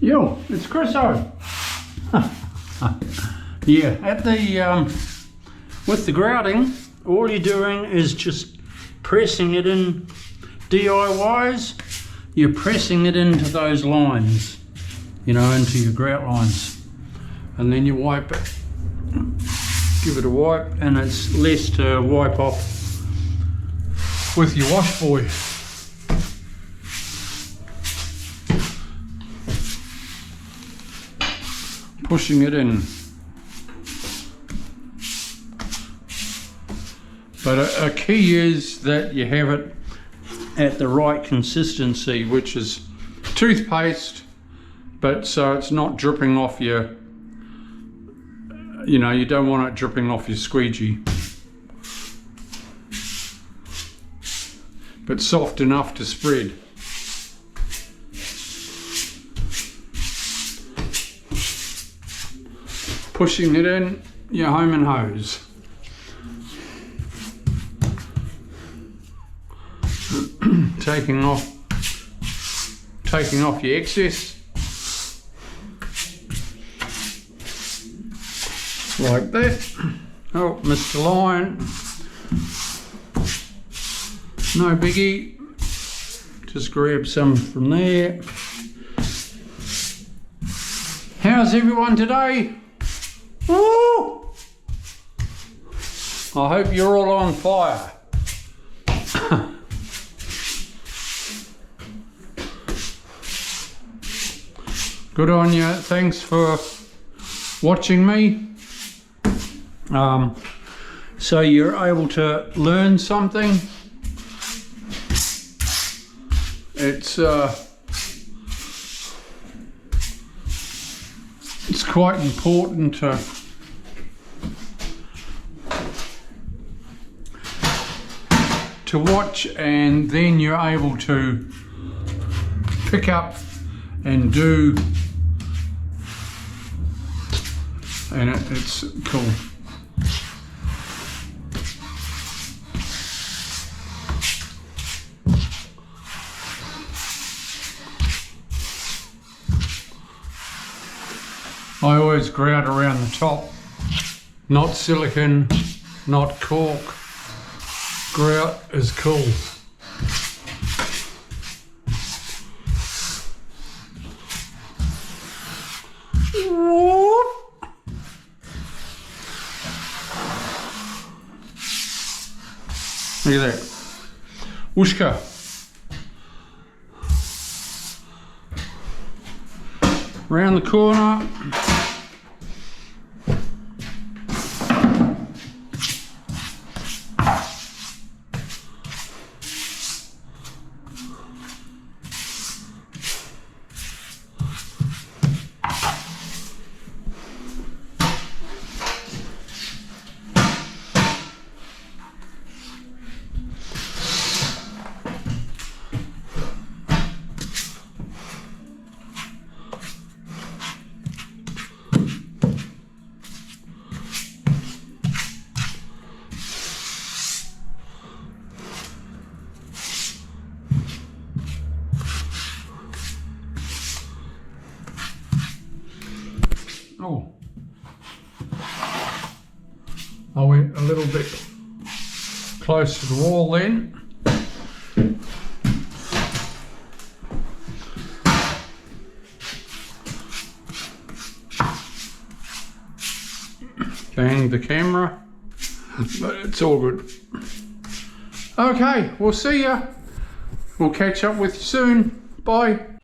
Yo, it's Chriso. Yeah, at the with the grouting, all you're doing is just pressing it in. DIYs, you're pressing it into those lines, you know, into your grout lines, and then you wipe it. Give it a wipe, and it's less to wipe off with your wash boy. Pushing it in. But a key is that you have it at the right consistency, which is toothpaste, but so it's not dripping off your, you know, you don't want it dripping off your squeegee. But soft enough to spread. Pushing it in, your home and hose. taking off your excess. Like that. Oh, missed the line. No biggie. Just grab some from there. How's everyone today? Woo! I hope you're all on fire. Good on you. Thanks for watching me. So you're able to learn something. It's quite important to watch, and then you're able to pick up and do, and it's cool. I always grout around the top, not silicone, not cork. Grout is cool. Look at that. Whooshka. Round the corner. Oh, I went a little bit close to the wall then. Banged the camera, but it's all good. Okay, we'll see ya. We'll catch up with you soon. Bye.